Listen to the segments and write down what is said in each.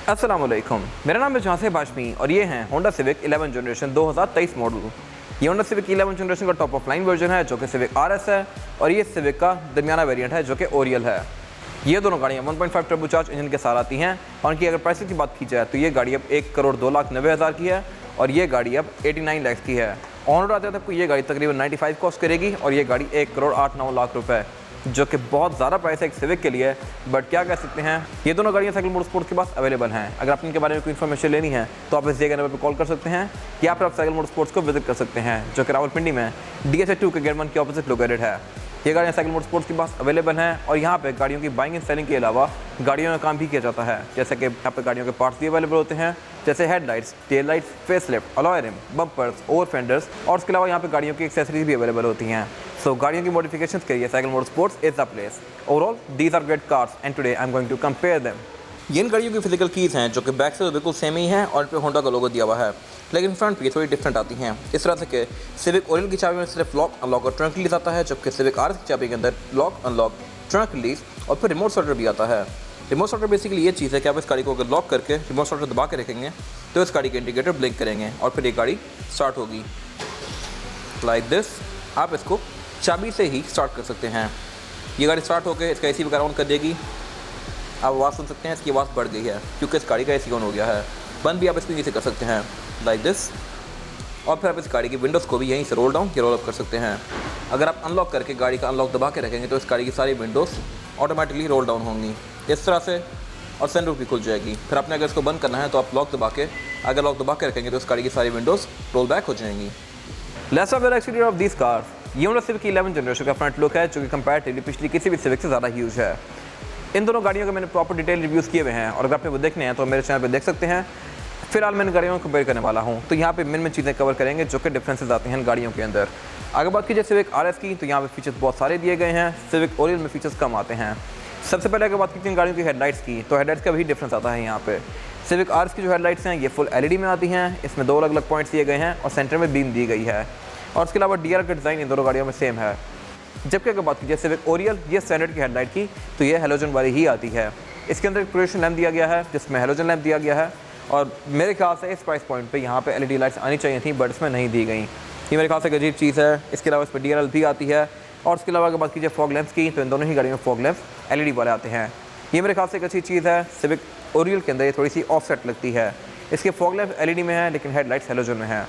अस्सलामुअलैकुम, मेरा नाम है जहांसेब हाशमी और ये हैं होंडा सिविक 11 जनरेशन 2023 मॉडल। ये होंडा सिविक 11 जनरेशन का टॉप ऑफ लाइन वर्जन है जो कि सिविक आरएस है और ये सिविक का दरमियाना वेरिएंट है जो कि ओरियल है। ये दोनों गाड़ियाँ 1.5 टर्बो चार्ज इंजन के साथ आती हैं और इनकी अगर प्राइस की बात की जाए तो ये गाड़ी अब 1,02,90,000 की है और ये गाड़ी अब 89 लाख की है। ऑन रोड आते तक ये गाड़ी तकरीबन 95 कॉस्ट करेगी और ये गाड़ी 1,08,09,00,000 रुपये, जो कि बहुत ज़्यादा प्राइस है एक सिविक के लिए, बट क्या कह सकते हैं, ये दोनों गाड़ियाँ साइकिल मोटरस्पोर्ट्स के पास अवेलेबल हैं। अगर आप इनके बारे में कोई इन्फॉर्मेशन लेनी है तो आप इस दिए गए नंबर पर कॉल कर सकते हैं या फिर आप साइकिल मोटरस्पोर्ट्स को विजिट कर सकते हैं जो कि रावलपिंडी में DSA 2 के गेट 1 के ऑपोजिट लोकेटेड है। ये गाड़ियाँ साइकिल मोटरस्पोर्ट्स के पास अवेलेबल हैं और यहाँ पे गाड़ियों की बाइंग एंड सेलिंग के अलावा गाड़ियों में काम भी किया जाता है, जैसे कि यहाँ पे गाड़ियों के पार्ट्स भी अवेलेबल होते हैं, जैसे headlights, tail lights, facelift, alloy rim, bumpers, over fenders और उसके अलावा यहाँ पे गाड़ियों की एक्सेसरीज भी अवेलेबल होती हैं। सो गाड़ियों की मॉडिफिकेशंस के लिए Cycle Motorsports is the place. Overall these are great cars and today I am going to compare them. ये इन गाड़ियों की फिजिकल कीज़ हैं जो कि बैक से तो बिल्कुल सेम ही है और इस पर होंडा का लोगो दिया हुआ है, लेकिन फ्रंट पे थोड़ी डिफरेंट आती हैं। इस तरह से कि सिविक ओरियल की चाबी में सिर्फ लॉक अनलॉक और ट्रंक रिलीज आता है, जबकि सिविक आरएस की चाबी के अंदर लॉक अनलॉक, ट्रंक रिलीज और फिर रिमोट स्टार्टर भी आता है। रिमोट स्टार्टर बेसिकली ये चीज़ है कि आप इस गाड़ी को अगर लॉक करके रिमोट स्टार्टर दबा के रखेंगे तो इस गाड़ी के इंडिकेटर ब्लिंक करेंगे और फिर ये गाड़ी स्टार्ट होगी लाइक दिस। आप इसको चाबी से ही स्टार्ट कर सकते हैं। ये गाड़ी स्टार्ट होकर इसका AC वगैरह ऑन कर देगी। आप आवाज़ सुन सकते हैं, इसकी आवाज़ बढ़ गई है क्योंकि इस गाड़ी का AC ऑन हो गया है। बंद भी आप इसको यहीं से कर सकते हैं लाइक दिस, और फिर आप इस गाड़ी की विंडोज़ को भी यहीं से रोल डाउन या रोल अप कर सकते हैं। अगर आप अनलॉक करके गाड़ी का अनलॉक दबा के रखेंगे तो इस गाड़ी की सारी विंडोज़ ऑटोमेटिकली रोल डाउन होंगी इस तरह से और सनरूफ भी खुल जाएगी। फिर आपने अगर इसको बंद करना है तो आप लॉक दबा के अगर लॉक दबा के रखेंगे तो इस गाड़ी की सारी विंडोज़ रोल बैक हो जाएंगी। Let's have the exterior of these cars. ये होंडा सिविक की 11 जनरेशन का फ्रंट लुक है जो कि कंपैरेटिवली पिछली किसी भी सिविक से ज़्यादा ह्यूज है। इन दोनों गाड़ियों के मैंने प्रॉपर डिटेल रिव्यूज़ किए हुए हैं और अगर आपने वो देखने हैं तो मेरे चैनल पर देख सकते हैं। फिलहाल मैं इन गाड़ियों को कंपेयर करने वाला हूँ तो यहाँ पे मेन चीज़ें कवर करेंगे जो कि डिफरेंसेस आते हैं इन गाड़ियों के अंदर। अगर बात कीजिए सिविक आरएस की तो यहाँ पे फीचर्स बहुत सारे दिए गए हैं, सिविक ओरियल में फीचर्स कम आते हैं। सबसे पहले अगर बात कीजिए इन गाड़ियों की हेडलाइट्स की तो हेडलाइट्स का भी डिफरेंस आता है यहाँ पे। सिविक आरएस की जो हेडलाइट्स हैं ये फुल LED में आती हैं, इसमें दो अलग अलग पॉइंट्स दिए गए हैं और सेंटर में बीम दी गई है और उसके अलावा DRL का डिज़ाइन इन दोनों गाड़ियों में सेम है। जबकि अगर बात कीजिए सिविक ओरियल ये स्टैंडर्ड की हेडलाइट की तो ये हेलोजन वाली ही आती है। इसके अंदर एक प्रोजेक्शन लैंप दिया गया है जिसमें हेलोजन लैंप दिया गया है और मेरे ख्याल से इस प्राइस पॉइंट पे यहाँ पे LED लाइट्स आनी चाहिए थी बट इसमें नहीं दी गई। ये मेरे ख्याल से एक अजीब चीज़ है। इसके अलावा इस पर DRL भी आती है और उसके अलावा अगर बात कीजिए फॉग लैंप्स की तो इन दोनों ही गाड़ियों में फॉग लैंप्स LED वाले आते हैं। ये मेरे ख्याल से एक अच्छी चीज़ है। सिविक ओरियल के अंदर ये थोड़ी सी ऑफसेट लगती है, इसके फॉग लैंप्स LED में है लेकिन हेडलाइट्स हेलोजन में है।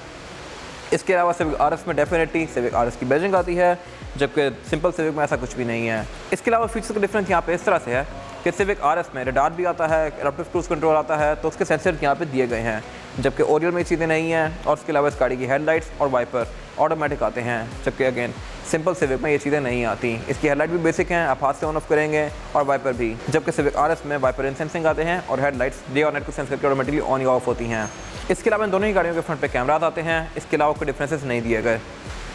इसके अलावा सिविक आरएस में डेफिनेटली सिविक आरएस की बैजिंग आती है जबकि सिंपल सिविक में ऐसा कुछ भी नहीं है। इसके अलावा फीचर्स का डिफरेंस यहाँ पे इस तरह से है कि सिविक आरएस में रडार भी आता है, एडाप्टिव क्रूज कंट्रोल आता है तो उसके सेंसर यहाँ पे दिए गए हैं, जबकि ओरियल में ये चीज़ें नहीं हैं। और उसके अलावा इस गाड़ी की हेडलाइट्स और वाइपर ऑटोमेटिक आते हैं, जबकि अगेन सिंपल सिविक में ये चीज़ें नहीं आती। इसकी हेडलाइट भी बेसिक हैं, आप हाथ से ऑन ऑफ करेंगे और वाइपर भी, जबकि सिविक आरएस में वाइपर इन सेंसिंग आते हैं और हेडलाइट्स डे और नाइट को सेंस करके ऑटोमेटिकली ऑन या ऑफ होती हैं। इसके अलावा इन दोनों ही गाड़ियों के फ्रंट पे कैमराज आते हैं, इसके अलावा कोई डिफरेंसेस नहीं दिए गए।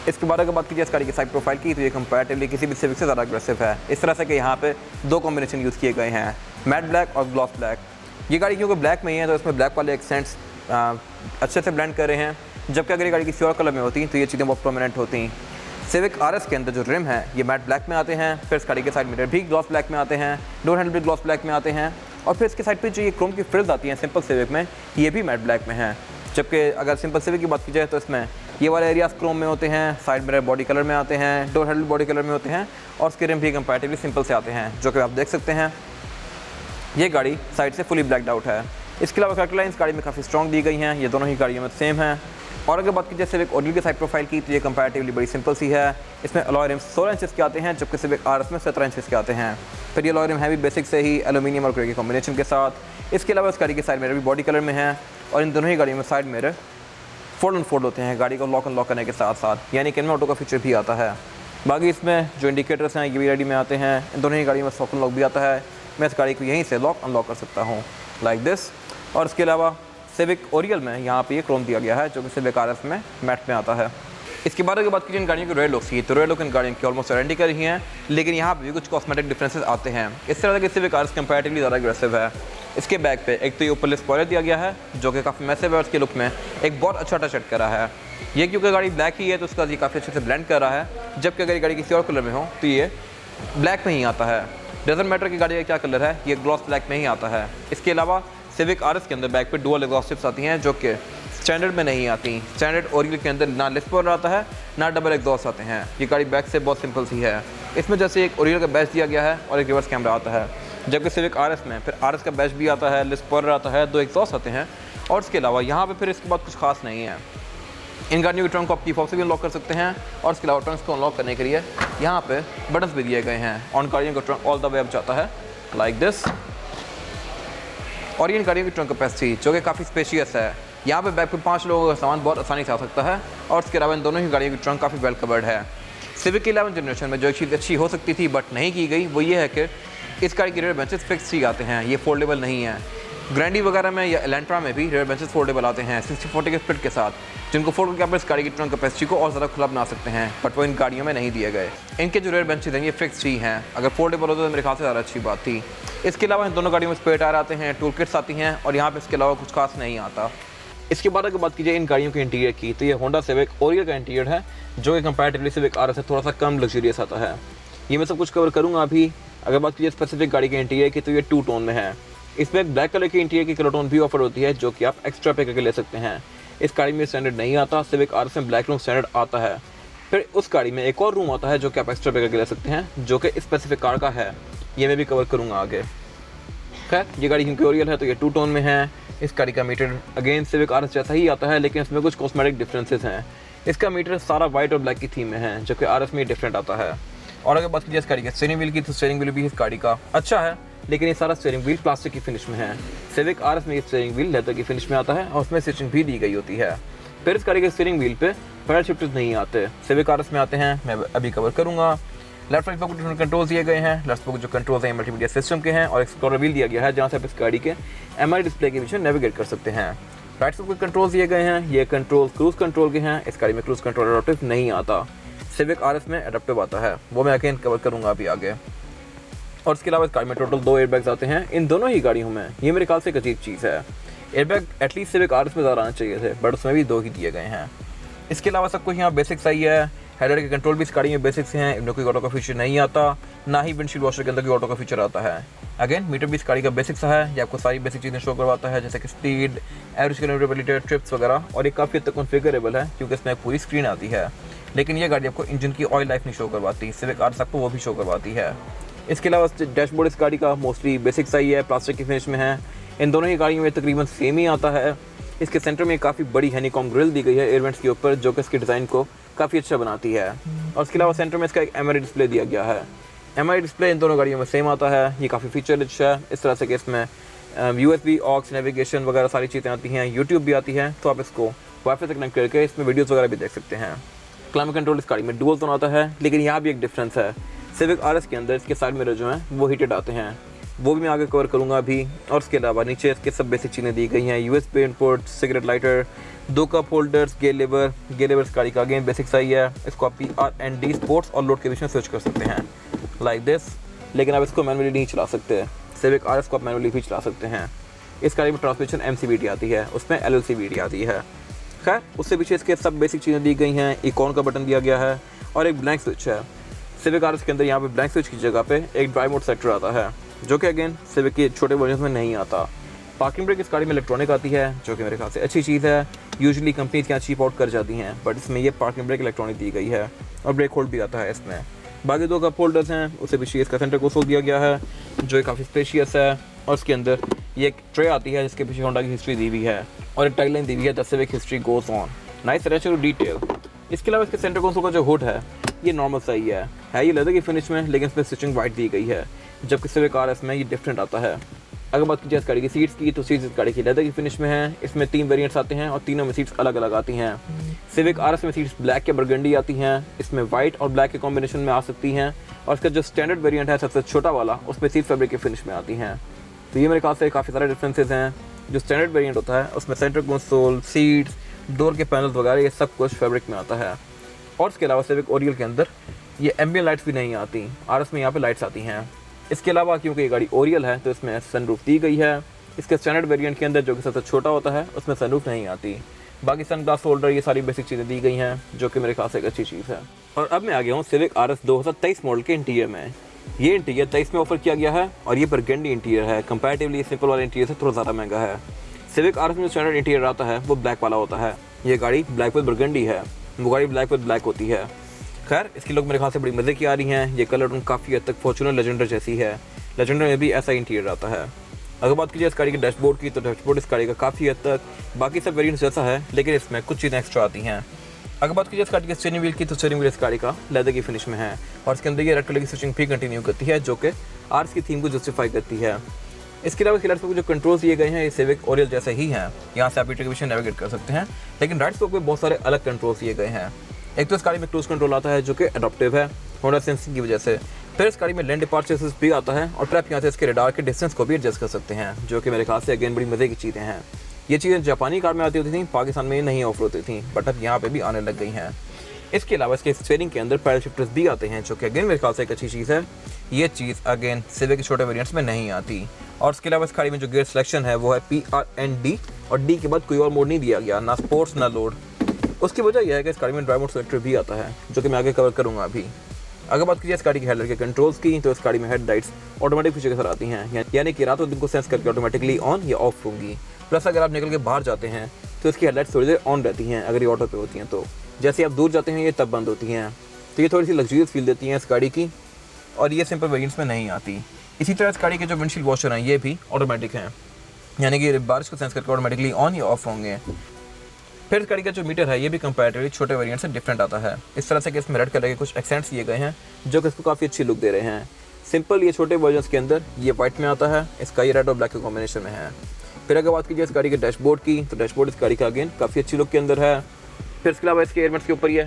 इसके बाद अगर बात कीजिए इस गाड़ी की साइड प्रोफाइल की तो ये कंपैरेटिवली किसी भी सिविक से ज़्यादा अग्रेसिव है। इस तरह से कि यहाँ पे दो कॉम्बिनेशन यूज़ किए गए हैं, मैट ब्लैक और ग्लॉस ब्लैक। ये गाड़ी क्योंकि ब्लैक में ही है तो इसमें ब्लैक वाले एक्सेंट्स अच्छे से ब्लेंड कर रहे हैं, जबकि अगर ये गाड़ी किसी और कलर में होती तो ये चीज़ें बहुत प्रोमिनेंट होती। सिविक आरएस के अंदर जो रिम है ये मैट ब्लैक में आते हैं, फिर इस गाड़ी के साइड मिरर भी ग्लॉस ब्लैक में आते हैं, डोर हैंडल भी ग्लॉस ब्लैक में आते हैं और फिर इसके साइड पे जो ये क्रोम की फ्रिल्स आती हैं सिंपल सिविक में ये भी मैट ब्लैक में हैं। जबकि अगर सिंपल सिविक की बात की जाए तो इसमें ये वाले एरियाज क्रोम में होते हैं, साइड मिरर बॉडी कलर में आते हैं, डोर हैंडल बॉडी कलर में होते हैं और उसके रिम भी कंपैरेटिवली सिंपल से आते हैं, जो कि आप देख सकते हैं। ये गाड़ी साइड से फुली ब्लैकड आउट है। इसके अलावा कलर लाइन्स गाड़ी में काफ़ी स्ट्रॉन्ग दी गई हैं, ये दोनों ही गाड़ियों में सेम है। और अगर बात कीजिए सिविक ओरियल की साइड प्रोफाइल की तो ये कंपैरेटिवली बड़ी सिंपल सी है। इसमें अलॉय रिम्स 16 इंचेस के आते हैं, जबकि सिविक आरएस में 17 इंचेस के आते हैं। फिर ये अलॉय रिम है भी बेसिक से ही एल्यूमिनियम और ग्रे के कॉम्बिनेशन के साथ। इसके अलावा इस गाड़ी की साइड मिरर भी बॉडी कलर में है और इन दोनों ही गाड़ियों में side mirror fold and fold होते हैं गाड़ी को लॉक अनलॉक करने के साथ साथ, यानी कि इनमें ऑटो का फीचर भी आता है। बाकी इसमें जो इंडिकेटर्स हैं ये भी रेडी में आते हैं। इन दोनों ही गाड़ियों में सॉफ्ट अनलॉक भी आता है, मैं इस गाड़ी को यहीं से लॉक अनलॉक कर सकता हूँ लाइक दिस। और इसके अलावा सिविक ओरियल में यहाँ पे ये क्रोम दिया गया है जो कि सिविक आरएस में मैट में आता है। इसके बाद अगर बात कीजिए इन गाड़ियों की रेयर लुक्स की तो रेयर लुक इन गाड़ियों की ऑलमोस्ट आइडेंटिकल ही हैं, लेकिन यहाँ पे भी कुछ कॉस्मेटिक डिफरेंसेस आते हैं। इस तरह के सिविक आरएस कंपैरेटिवली ज़्यादा अग्रेसिव है। इसके बैक पे एक तो ये ऊपर स्पॉइलर दिया गया है जो कि काफ़ी मैसिव है, उसके लुक में एक बहुत अच्छा टच करा है। ये क्योंकि गाड़ी ब्लैक ही है तो उसका ये काफ़ी अच्छे से ब्लेंड कर रहा है, जबकि अगर ये गाड़ी किसी और कलर में हो तो ये ब्लैक में ही आता है। डजंट मैटर की गाड़ी का क्या कलर है, ये ग्लॉस ब्लैक में ही आता है। इसके अलावा सिविक आरएस के अंदर बैक पे डुअल एग्जॉस्ट टिप्स आती हैं जो कि स्टैंडर्ड में नहीं आती। स्टैंडर्ड ओरियल के अंदर ना लिफ्ट स्पॉइलर आता है ना डबल एग्जॉस्ट आते हैं। ये गाड़ी बैक से बहुत सिंपल सी है। इसमें जैसे एक ओरियल का बैच दिया गया है और एक रिवर्स कैमरा आता है, जबकि सिविक आरएस में फिर आरएस का बैच भी आता है, लिफ्ट स्पॉइलर आता है, 2 एग्जॉस्ट आते हैं और इसके अलावा यहाँ पे फिर इसके बाद कुछ खास नहीं है। इन गाड़ियों के ट्रंक को आप की फॉब से भी अनलॉक कर सकते हैं और इसके अलावा ट्रंक्स को अनलॉक करने के लिए यहाँ पे बटन्स भी दिए गए हैं। और गाड़ियों का trunk all the way up जाता है लाइक दिस। और इन गाड़ियों की ट्रंक कैपेसिटी जो कि काफ़ी स्पेशियस है। यहाँ पे बैक पे 5 लोगों का सामान बहुत आसानी से आ सकता है और इसके अलावा इन दोनों ही गाड़ियों की ट्रंक काफ़ी वेल कवर्ड है। सिविक 11 जनरेशन में जो एक चीज़ अच्छी हो सकती थी बट नहीं की गई वो ये है कि इस गाड़ी के रेयर बेंचेस फिक्स ही आते हैं, ये फोल्डेबल नहीं है। ग्रैंडी वगैरह में या एलेंट्रा में भी रेयर बेंचेस फोल्डेबल आते हैं 60-40 के स्प्लिट के साथ, जिनको फोल्ड करके आप इस गाड़ी की ट्रंक कैपेसिटी को और ज़्यादा खुला बना सकते हैं, बट वो इन गाड़ियों में नहीं दिए गए। इनके जो रेयर बेंचेस हैं ये फिक्स ही हैं। अगर फोल्डेबल होता तो मेरे ख्याल से ज़्यादा अच्छी बात थी। इसके अलावा इन दोनों गाड़ियों में स्पेयर टायर आते हैं, टूल किट्स आती हैं और यहाँ पर इसके अलावा कुछ खास नहीं आता। इसके बाद अगर बात कीजिए इन गाड़ियों के इंटीरियर की, तो ये होंडा सिविक ओरियल का इंटीरियर है जो कि कंपैरेटिवली सिविक आरएस से थोड़ा सा कम लग्जरियस आता है। ये मैं सब कुछ कवर करूँगा अभी। अगर बात कीजिए स्पेसिफिक गाड़ी के इंटीरियर की, तो ये 2 टोन में है। इसमें एक ब्लैक कलर की इंटीरियर की कलर टोन भी ऑफर होती है जो कि आप एक्स्ट्रा पे करके ले सकते हैं। इस गाड़ी में स्टैंडर्ड नहीं आता, सिविक आरएस में ब्लैक रूम स्टैंडर्ड आता है। फिर उस गाड़ी में एक और रूम आता है जो कि आप एक्स्ट्रा पे करके ले सकते हैं, जो कि स्पेसिफिक कार का है। ये मैं भी कवर करूँगा आगे। खैर, ये गाड़ी क्योंकि ओरियल है तो ये 2 टोन में है। इस गाड़ी का मीटर अगेन सिविक आरएस जैसा ही आता है, लेकिन इसमें कुछ कॉस्मेटिक डिफरेंसेस हैं। इसका मीटर सारा वाइट और ब्लैक की थीम में है, जबकि आरएस में डिफरेंट आता है। और अगर बात कीजिए इस गाड़ी के स्टीयरिंग व्हील की, तो स्टीयरिंग व्हील भी इस गाड़ी का अच्छा है, लेकिन ये सारा स्टीयरिंग व्हील प्लास्टिक की फिनिश में है। सिविक आरएस में ये स्टीयरिंग व्हील लेदर की फिनिश में आता है और उसमें स्टिचिंग भी दी गई होती है। फिर इस गाड़ी के स्टीयरिंग व्हील पे पैडल शिफ्टर्स नहीं आते, सिविक आरएस में आते हैं। मैं अभी कवर करूँगा। लेफ्ट राइट पर डिफरेंट कंट्रोल दिए गए हैं। लेफ्ट पर जो कंट्रोल्स हैं मल्टीमीडिया सिस्टम के हैं और एक्सप्लोरर व्हील दिया गया है जहाँ से आप इस गाड़ी के एमआई डिस्प्ले के पीछे नेविगेट कर सकते हैं। राइट साइड पर कंट्रोल्स दिए गए हैं। ये कंट्रोल क्रूज कंट्रोल के हैं। इस गाड़ी में क्रूज कंट्रोल एडाप्टिव नहीं आता, सिविक आरएस में एडाप्टिव आता है, वो मैं अगेन कवर करूँगा अभी आगे। और इसके अलावा इस गाड़ी में टोटल 2 एयरबैग्स आते हैं इन दोनों ही गाड़ियों में। ये मेरे ख्याल से एक अजीब चीज़ है। एयरबैग एटलीस्ट सिविक आरएस में ज़्यादा आना चाहिए थे, बट उसमें भी 2 ही दिए गए हैं। इसके अलावा सब कुछ यहाँ बेसिक्स सही है। हेडलाइट के कंट्रोल भी इस गाड़ी में बेसिक्स हैं, इनमें कोई ऑटो का फीचर नहीं आता, ना ही विंडशील्ड वॉशर के अंदर कोई ऑटो का फीचर आता है। अगेन मीटर भी इस गाड़ी का बेसिक्स है, ये आपको सारी बेसिक चीज़ें शो करवाता है जैसे कि स्पीड, एवरेज किलोमीटर, ट्रिप्स वगैरह, और ये काफ़ी हद तक कॉन्फ़िगरेबल है क्योंकि इसमें एक पूरी स्क्रीन आती है। लेकिन ये गाड़ी आपको इंजन की ऑयल लाइफ नहीं शो करवाती, सिविक आरएस आपको वो भी शो करवाती है। इसके अलावा डैशबोर्ड इस गाड़ी का मोस्टली बेसिक सही है, प्लास्टिक की फिनिश में है। इन दोनों ही गाड़ियों में तकरीबन सेम ही आता है। इसके सेंटर में काफ़ी बड़ी हैनीकॉम ग्रिल दी गई है एयरवेंट्स के ऊपर, जो कि इसके डिज़ाइन को काफ़ी अच्छा बनाती है। और इसके अलावा सेंटर में इसका एक एमआई डिस्प्ले दिया गया है। एमआई डिस्प्ले इन दोनों गाड़ियों में सेम आता है। ये काफ़ी फीचर रिच है, इस तरह से कि इसमें USB, ऑक्स, नेविगेशन वगैरह सारी चीज़ें आती हैं, यूट्यूब भी आती है, तो आप इसको वाईफाई से कनेक्ट करके इसमें वीडियोज़ वगैरह भी देख सकते हैं। क्लाइमेट कंट्रोल इस गाड़ी में डुअल टोन आता है, लेकिन यहाँ भी एक डिफरेंस है। सिविक आरएस के अंदर इसके साइड मिरर जो हैं वो हीटेड आते हैं, वो भी मैं आगे कवर करूँगा अभी। और उसके अलावा नीचे इसके सब बेसिक चीज़ें दी गई हैं, USB input, cigarette lighter, 2 cup holders, gear lever इस गाड़ी का अगेन बेसिक सही है। इसको आप PR&D स्पोर्ट्स और लोड के बीच में स्विच कर सकते हैं लाइक दिस, लेकिन आप इसको मैनुअली नहीं चला सकते। सिविक आरएस को आप मैनुअली भी चला सकते हैं। इस गाड़ी में ट्रांसमिशन MCVT आती है, उसमें LLCVT आती है। खैर, उससे पीछे इसके सब बेसिक चीज़ें दी गई हैं। एक ऑन का बटन दिया गया है और एक ब्लैंक स्विच है। सिविक आरएस के अंदर यहाँ पे ब्लैंक स्विच की जगह पे एक ड्राइव मोड सेक्टर आता है, जो कि अगेन सिविक के छोटे वर्जन में नहीं आता। पार्किंग ब्रेक इस गाड़ी में इलेक्ट्रॉनिक आती है, जो कि मेरे ख्याल से अच्छी चीज़ है। यूजुअली कंपनीज क्या चीप आउट कर जाती हैं, बट इसमें ये पार्किंग ब्रेक इलेक्ट्रॉनिक दी गई है और ब्रेक होल्ड भी आता है इसमें। बाकी 2 कप होल्डर्स हैं, उससे पीछे इसका सेंटर कंसोल दिया गया है, जो काफ़ी स्पेशियस है। और उसके अंदर ये एक ट्रे आती है जिसके पीछे होंडा की हिस्ट्री दी हुई है और एक टैगलाइन दी हुई है, the Civic history goes on, nice attention to detail. इसके अलावा इसके सेंटर कंसोल का जो हुड है ये नॉर्मल सही है ये लेदर की फिनिश में, लेकिन इसमें स्टिचिंग वाइट दी गई है, जबकि सिविक आरएस में ये डिफरेंट आता है। अगर बात की जाए इस गाड़ी की सीट्स की, तो सीट्स इस गाड़ी की लेदर की फिनिश में है। इसमें 3 वेरिएंट्स आते हैं और तीनों में सीट्स अलग अलग आती हैं। सिविक आरएस में सीट्स ब्लैक या बरगंडी आती हैं, इसमें वाइट और ब्लैक के कॉम्बिनेशन में आ सकती हैं। और इसका जो स्टैंडर्ड वेरिएंट है सबसे छोटा वाला, उसमें सीट फैब्रिक की फिनिश में आती हैं। तो ये मेरे ख्याल से काफ़ी सारे डिफरेंसेस हैं। जो स्टैंडर्ड वेरिएंट होता है उसमें सेंटर कंसोल, सीट्स, डोर के पैनल्स वगैरह ये सब कुछ फैब्रिक में आता है। और इसके अलावा सिविक ओरियल के अंदर ये एम्बियंट लाइट्स भी नहीं आती, आरएस में यहाँ पे लाइट्स आती हैं। इसके अलावा क्योंकि ये गाड़ी ओरियल है तो इसमें सनरूफ दी गई है। इसके स्टैंडर्ड वेरिएंट के अंदर जो कि सबसे छोटा होता है उसमें सनरूफ नहीं आती। बाकी सन ग्लास होल्डर ये सारी बेसिक चीज़ें दी गई हैं, जो कि मेरे ख्याल से एक अच्छी चीज़ है। और अब मैं आ गया हूँ सिविक आरएस 2023 मॉडल के इंटीरियर में। ये इंटीरियर 23 में ऑफर किया गया है और ये बरगंडी इंटीरियर है। कंपैरेटिवली सिंपल वाले इंटीरियर से थोड़ा ज़्यादा महंगा है। सिविक आरएस में जो स्टैंडर्ड इंटीरियर आता है वो ब्लैक वाला होता है। ये गाड़ी ब्लैक विद बरगंडी है, वो गाड़ी ब्लैक विद ब्लैक होती है। खैर इसकी लुक मेरे ख्याल से बड़ी मज़े की आ रही हैं। ये कलर टोन काफ़ी हद तक फॉर्च्यूनर लेजेंडर जैसी है। लेजेंडर में भी ऐसा इंटीरियर आता है। अगर बात कीजिए इस गाड़ी के डैशबोर्ड की, तो डैशबोर्ड इस गाड़ी का काफ़ी हद तक बाकी सब वेरिएंट्स जैसा है, लेकिन इसमें कुछ चीज़ें एक्स्ट्रा आती हैं। अगर बात कीजिए इस गाड़ी के स्टीयरिंग व्हील की, तो स्टीयरिंग व्हील इस गाड़ी का लेदर की फिनिश में है और इसके अंदर ये रेड कलर की स्विचिंग भी कंटिन्यू करती है, जो कि आर्स की थीम को जस्टिफाई करती है। इसके अलावा खिलाड़ी को जो कंट्रोल्स दिए गए हैं ये सिविक ओरियल जैसे ही हैं। यहाँ से आप इंटीग्रेशन नेविगेट कर सकते हैं, लेकिन राइट स्पोक में बहुत सारे अलग कंट्रोल्स दिए गए हैं। एक तो इस गाड़ी में क्रूज कंट्रोल आता है जो कि एडॉप्टिव है होंडा सेंसिंग की वजह से। फिर इस गाड़ी में लेन डिपार्चर असिस्ट भी आता है और ट्रैप यहाँ से इसके रडार के डिस्टेंस को भी एडजस्ट कर सकते हैं, जो कि मेरे ख्याल से अगेन बड़ी मज़े की चीज़ें हैं। ये चीज़ें जापानी कार में आती होती थी, पाकिस्तान में नहीं ऑफर होती थी, बट अब यहाँ पे भी आने लग गई हैं। इसके अलावा इसके स्टीयरिंग के अंदर पैडल शिफ्टर्स भी आते हैं, जो कि अगेन मेरे ख्याल से एक अच्छी चीज़ है। ये चीज़ अगेन सिविक के छोटे वेरिएंट्स में नहीं आती। और इसके अलावा इस गाड़ी में जो गियर सिलेक्शन है वो है PRND और D के बाद कोई और मोड नहीं दिया गया, ना स्पोर्ट्स ना लोड। उसकी वजह यह है कि इस गाड़ी में ड्राइव मोड सेलेक्टर भी आता है, जो कि मैं आगे कवर करूँगा अभी। अगर बात कीजिए इस गाड़ी के हेडलाइट के कंट्रोल्स की, तो इस गाड़ी में हेडलाइट्स ऑटोमेटिक फीचर के साथ आती हैं, यानी कि रातों दिन को सेंस करके ऑटोमेटिकली ऑन या ऑफ होंगी। प्लस अगर आप निकल के बाहर जाते हैं तो इसकी हेडलाइट्स थोड़ी देर ऑन रहती हैं अगर ये ऑटो पे होती हैं, तो जैसे आप दूर जाते हैं ये तब बंद होती हैं। तो ये थोड़ी सी लग्जरियस फील देती हैं इस गाड़ी की, और ये सिंपल वेरिएंट्स में नहीं आती। इसी तरह इस गाड़ी के जो विंडशील्ड वॉशर हैं ये भी ऑटोमेटिक हैं, यानी कि बारिश को सेंस करके ऑटोमेटिकली ऑन या ऑफ होंगे। फिर इस गाड़ी का जो मीटर है ये भी कंपैरेटिवली छोटे वेरिएंट से डिफरेंट आता है, इस तरह से कि इसमें रेड कलर के कुछ एक्सेंट्स दिए गए हैं जो कि इसको काफ़ी अच्छी लुक दे रहे हैं। सिंपल ये छोटे वर्जन्स के अंदर ये वाइट में आता है, इसका ये रेड और ब्लैक के कॉम्बिनेशन में है। फिर अगर बात कीजिए इस गाड़ी के डैशबोर्ड की, तो डैशबोर्ड इस गाड़ी का अगेन काफ़ी अच्छी लुक के अंदर है। फिर इसके अलावा इसके एयरमेट्स के ऊपर ये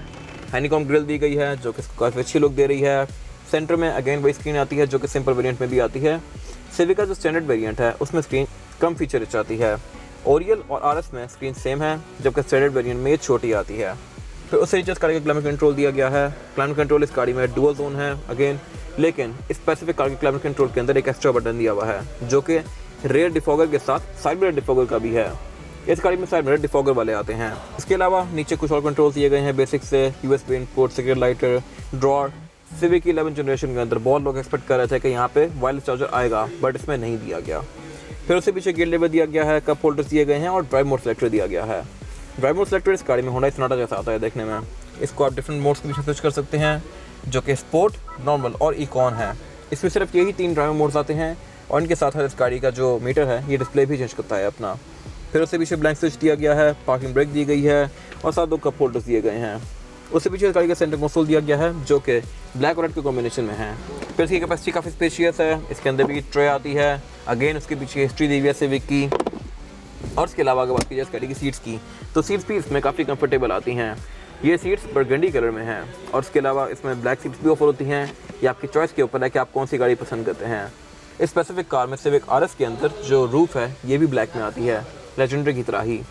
हैनीकॉम ग्रिल दी गई है, जो कि इसको काफ़ी अच्छी लुक दे रही है। सेंटर में अगेन वही स्क्रीन आती है जो कि सिंपल वेरिएंट में भी आती है। सिविक का जो स्टैंडर्ड वेरिएंट है उसमें स्क्रीन कम फीचर रिच आती है। ओरियल और आरएस में स्क्रीन सेम है, जबकि स्टैंडर्ड वेरिएंट में ये छोटी आती है। फिर उससे नीचे इस गाड़ी का क्लाइमेट कंट्रोल दिया गया है। क्लाइमेट कंट्रोल इस गाड़ी में डुअल जोन है अगेन, लेकिन इस स्पेसिफिक कार के क्लाइमेट कंट्रोल के अंदर एक एक्स्ट्रा बटन दिया हुआ है, जो कि रेयर डिफॉगर के साथ साइड मिरर डिफॉगर का भी है। इस गाड़ी में साइड मिरर डिफॉगर वाले आते हैं। इसके अलावा नीचे कुछ और कंट्रोल्स दिए गए हैं बेसिक से, USB input, cigarette lighter, drawer. Civic की 11 जनरेशन के अंदर बहुत लोग एक्सपेक्ट कर रहे थे कि यहाँ पे वायरलेस चार्जर आएगा, बट इसमें नहीं दिया गया। फिर उससे पीछे गियर लेवर दिया गया है, कप होल्डर्स दिए गए हैं और ड्राइव मोड सेलेक्टर दिया गया है। ड्राइव मोड सेलेक्टर इस गाड़ी में होंडा सोनाटा जैसा आता है देखने में। इसको आप डिफरेंट मोड्स के पीछे स्विच कर सकते हैं, जो कि स्पोर्ट, नॉर्मल और इकॉन है। इसमें सिर्फ यही 3 ड्राइव मोड्स आते हैं और इनके साथ इस गाड़ी का जो मीटर है ये डिस्प्ले भी चेंज करता है अपना। फिर उससे पीछे ब्लैंक स्विच दिया गया है, पार्किंग ब्रेक दी गई है और साथ 2 कप होल्डर्स दिए गए हैं। उससे पीछे इस गाड़ी का सेंटर कंसोल दिया गया है, जो कि ब्लैक और रेड के कॉम्बिनेशन में है। फिर इसकी कैपेसिटी काफ़ी स्पेशियस है, इसके अंदर भी ट्रे आती है। अगेन उसके पीछे हिस्ट्री दी हुई है सिविक की। और इसके अलावा अगर बात की जाए इस गाड़ी की सीट्स की, तो सीट्स भी इसमें काफ़ी कंफर्टेबल आती हैं। ये सीट्स बरगंडी कलर में हैं और इसके अलावा इसमें ब्लैक सीट्स भी ऑफर होती हैं। ये आपकी चॉइस के ऊपर है कि आप कौन सी गाड़ी पसंद करते हैं। इस स्पेसिफिक कार में सिविक आरएस के अंदर जो रूफ है ये भी ब्लैक में आती है, लेजेंडरी की तरह ही।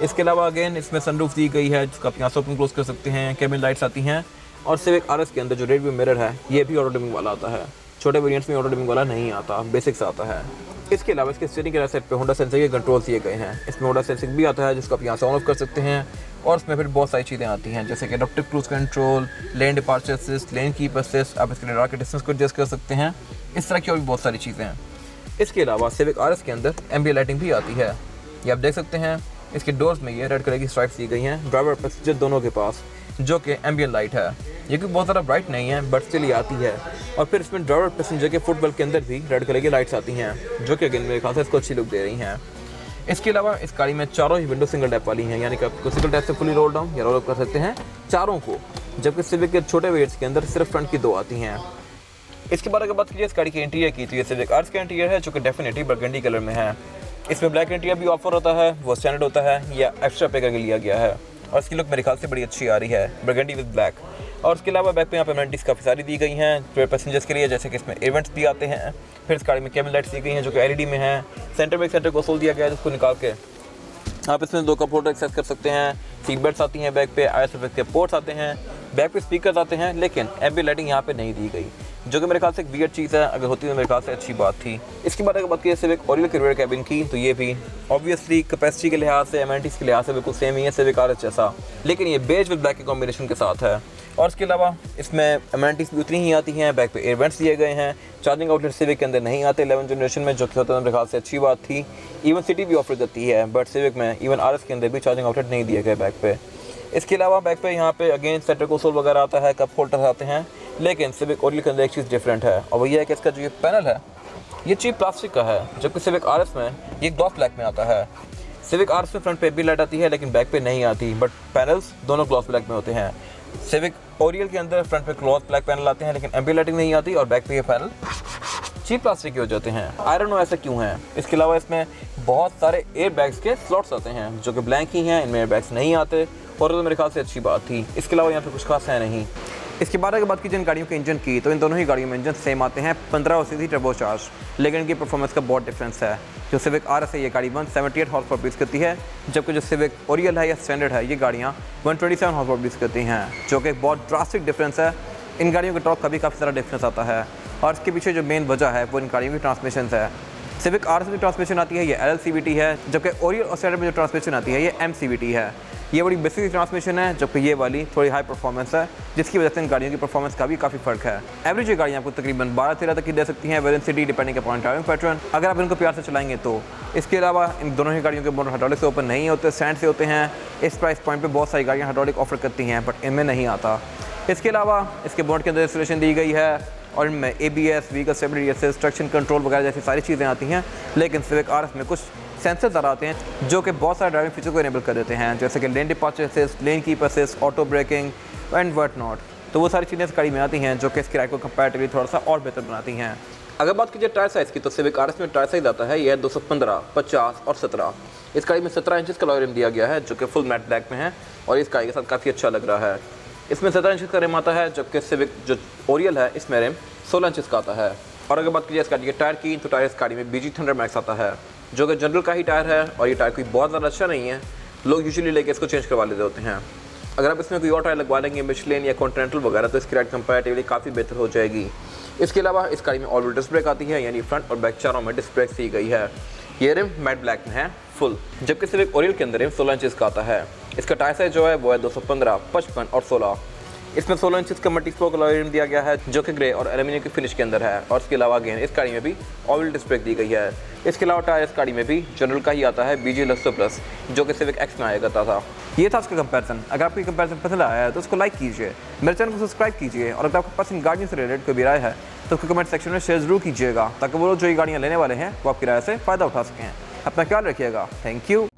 इसके अलावा अगेन इसमें सनरूफ दी गई है, जिसको आप यहाँ से ओपन क्लोज कर सकते हैं। कैबिन लाइट्स आती हैं और सिविक आरएस के अंदर जो रेड व्यू मिरर है ये भी ऑटो डिमिंग वाला आता है। छोटे वेरिएंट्स में ऑटो डिमिंग वाला नहीं आता, बेसिक्स आता है। इसके अलावा इसके स्टीयरिंग के राइट साइड पे होंडा सेंसिंग के कंट्रोल्स दिए गए हैं। इसमें होंडा सेंसिंग भी आता है, जिसको आप यहाँ से ऑन ऑफ कर सकते हैं। और इसमें फिर बहुत सारी चीज़ें आती हैं, जैसे कि एडप्टिव क्रूज कंट्रोल, लेन departure assist, lane keep assist, आप इसके रडार के डिस्टेंस को एडजस्ट कर सकते हैं। इस तरह की और भी बहुत सारी चीज़ें हैं। इसके अलावा सिविक आरएस के अंदर एम्बिएंट लाइटिंग भी आती है। ये आप देख सकते हैं इसके डोर्स में ये रेड कलर की स्ट्राइप्स दी गई हैं ड्राइवर और पैसेंजर दोनों के पास, जो कि एम्बिएंट लाइट है। ये कि बहुत ज़्यादा ब्राइट नहीं है, बट स्टिल ये आती है। और फिर इसमें ड्राइवर और पैसेंजर के फुटबॉल के अंदर भी रेड कलर की लाइट्स आती हैं, जो कि अगेन मेरे ख्याल से इसको अच्छी लुक दे रही हैं। इसके अलावा इस गाड़ी में चारों ही विंडो सिंगल टैप वाली हैं, यानी कि आप सिंगल टैप से फुली रोल डाउन या रोल अप कर सकते हैं चारों को, जबकि सिविक के छोटे वेरिएंट्स के अंदर सिर्फ फ्रंट की 2 आती हैं। इसके बाद अगर बात कीजिए इस गाड़ी के इंटीरियर की, तो ये सिविक आरएस का इंटीरियर है, जो कि डेफिनेटली बरगंडी कलर में है। इसमें ब्लैक इंटीरियर भी ऑफर होता है, वो स्टैंडर्ड होता है या एक्स्ट्रा पे करके लिया गया है, और इसकी लुक मेरे ख्याल से बड़ी अच्छी आ रही है, बरगंडी विद ब्लैक। और उसके अलावा बैक पे यहाँ पे एमेनिटीज़ काफ़ी सारी दी गई हैं फिर पैसेंजर्स के लिए, जैसे कि इसमें इवेंट्स भी आते हैं। फिर इस गाड़ी में कैबिन लाइट्स दी गई हैं जो कि LED में हैं। सेंटर में एक सेंटर कंसोल दिया गया है, जिसको निकाल के आप इसमें 2 कप होल्डर एक्सेस कर सकते हैं। सीट बेल्ट्स आती हैं बैक पे, ISF के पोर्ट्स आते हैं, बैक पे स्पीकर्स आते हैं, लेकिन एम्बिएंट लाइटिंग यहाँ पे नहीं दी गई, जो कि मेरे ख्याल से एक वियर्ड चीज़ है। अगर होती तो मेरे ख्याल से अच्छी बात थी। इसके बाद अगर बात की सिविक ओरियल के रियर कैबिन की, तो ये भी ऑब्वियसली कैपेसिटी के लिहाज से, एमेनिटीज़ के लिहाज से बिल्कुल सेम ही है सिविक आरएस जैसा, लेकिन ये बेज विद ब्लैक के कॉम्बिनेशन के साथ है। और इसके अलावा इसमें एमेनिटीज़ भी उतनी ही आती हैं। बैक पे एयर वेंट्स दिए गए हैं। चार्जिंग आउटलेट सिविक के अंदर नहीं आते 11 जनरेशन में, जो कि होता है मेरे ख्याल से अच्छी बात थी। इवन सिटी भी ऑफर करती है, बट सिविक में इवन आरएस के अंदर भी चार्जिंग आउटलेट नहीं दिए गए बैक पे। इसके अलावा बैक पे यहाँ पे अगेन सेंटर कंसोल वगैरह आता है, कप होल्डर आते हैं। लेकिन सिविक ओरियल के अंदर एक चीज़ डिफरेंट है, और वो ये है कि इसका जो ये पैनल है ये चीप प्लास्टिक का है, जबकि सिविक आरएस में ये ग्लॉस ब्लैक में आता है। सिविक आरएस में फ्रंट पे भी लाइट आती है, लेकिन बैक पे नहीं आती, बट पैनल्स दोनों ग्लॉस ब्लैक में होते हैं। सिविक ओरियल के अंदर फ्रंट पे ग्लॉस ब्लैक पैनल आते हैं, लेकिन एम्बिएंट लाइटिंग नहीं आती, और बैक पे ये पैनल चीप प्लास्टिक के हो जाते हैं। आई डोंट नो ऐसा क्यों है। इसके अलावा इसमें बहुत सारे एयर बैग्स के स्लॉट्स आते हैं, जो कि ब्लैंक ही हैं, इनमें एयर बैग्स नहीं आते, और तो मेरे ख्याल से अच्छी बात थी। इसके अलावा यहाँ पे कुछ खास है नहीं। इसके बाद अगर बात की जिन गाड़ियों के इंजन की, तो इन दोनों ही गाड़ियों में इंजन सेम आते हैं, 15 सीसी टर्बोचार्ज, लेकिन इनकी परफॉर्मेंस का बहुत डिफरेंस है। जो सिविक आरएस है ये गाड़ी 178 हॉर्स पावर प्रोड्यूस करती है, जबकि जो सिविक ओरियल है या स्टैंडर्ड है ये गाड़ियाँ 127 हॉर्स पावर प्रोड्यूस करती हैं, जो कि बहुत ड्रास्टिक डिफरेंस है। इन गाड़ियों के टॉर्क का भी काफ़ी सारा डिफरेंस आता है, और इसके पीछे जो मेन वजह है वो इन गाड़ियों की ट्रांसमिशन है। सिविक आरएस में ट्रांसमिशन आती है ये LLCVT है, जबकि ओरियल और स्टैंडर्ड में जो ट्रांसमिशन आती है ये MCVT है। ये बड़ी बेसिक ट्रांसमिशन है, जबकि ये वाली थोड़ी हाई परफॉर्मेंस है, जिसकी वजह से इन गाड़ियों की परफॉर्मेंस का भी काफ़ी फ़र्क है। एवरेज ये गाड़ियाँ आपको तकरीबन 12-13 तक की दे सकती हैं, variant city depending upon driving pattern, अगर आप इनको प्यार से चलाएंगे तो। इसके अलावा इन दोनों ही गाड़ियों के मोटर हाइड्रोलिक से ओपन नहीं होते, स्टैंड से होते हैं। इस प्राइस पॉइंट पर बहुत सारी गाड़ियाँ हाइड्रोलिक ऑफर करती हैं, बट इनमें नहीं आता। इसके अलावा इसके बोर्ड के अंदर इंस्टॉलेशन दी गई है, और इनमें ABS, vehicle stability assist, traction control वगैरह जैसी सारी चीज़ें आती हैं। लेकिन सिविक आरएस में कुछ सेंसर्स आते हैं जो कि बहुत सारे ड्राइविंग फीचर को इनेबल कर देते हैं, जैसे कि lane departure assist, lane keep assist, auto braking and what not. तो वो सारी चीज़ें इस गाड़ी में आती हैं, जो कि इसकी राइड को कंपैरेटिवली थोड़ा सा और बेहतर बनाती हैं। अगर बात कीजिए टायर साइज़ की, तो सिविक आरएस में टायर साइज़ आता है यह 215, 50 और 17। इस गाड़ी में 17 इंचज़ का अलॉय रिम दिया गया है, जो कि फुल मैट ब्लैक में है, और इस गाड़ी के साथ काफ़ी अच्छा लग रहा है। इसमें 17 इंच का रिम आता है, जबकि सिविक जो ओरियल है इसमें रिम 16 इंच का आता है। और अगर बात कीजिए इस गाड़ी के टायर की, तो टायर इस गाड़ी में BG थंडर मैक्स आता है, जो कि जनरल का ही टायर है, और ये टायर कोई बहुत ज़्यादा अच्छा नहीं है। लोग यूजुअली लेके इसको चेंज करवा लेते होते हैं। अगर आप इसमें कोई और टायर लगवा लेंगे, मिशेलिन या कॉन्टिनेंटल वगैरह, तो इसकी राइड कंपैरेटिवली काफ़ी बेहतर हो जाएगी। इसके अलावा इस गाड़ी में ऑल व्हील डिस्क ब्रेक आती है, यानी फ्रंट और बैक चारों में डिस्क ब्रेक दी गई है। ये रिम मैट ब्लैक में है फुल, जबकि सिविक ओरियल के अंदर रिम 16 इंच का आता है। इसका टायर साइज जो है वो है 215, 55 और 16। इसमें 16 इंच का मल्टी स्पोक अलॉय रिम दिया गया है, जो कि ग्रे और एल्यूमिनियम की फिनिश के अंदर है। और इसके अलावा अगेन इस गाड़ी में भी ऑल व्हील डिस्क ब्रेक दी गई है। इसके अलावा टायर इस गाड़ी में भी जनरल का ही आता है, BG लक्सो प्लस, जो कि सिविक एक्स में आया करता था। ये था उसका कंपैरिजन। अगर आपको कंपैरिजन पसंद आया है तो उसको लाइक कीजिए, मेरे चैनल को सब्सक्राइब कीजिए, और अगर आपके पास इन गाड़ियों से रिलेटेड कोई भी राय है तो उसको कमेंट सेक्शन में शेयर जरूर कीजिएगा, ताकि वो लोग जो ये गाड़ियाँ लेने वाले हैं वो आपकी राय से फ़ायदा उठा सकें। अपना ख्याल रखिएगा। Thank you.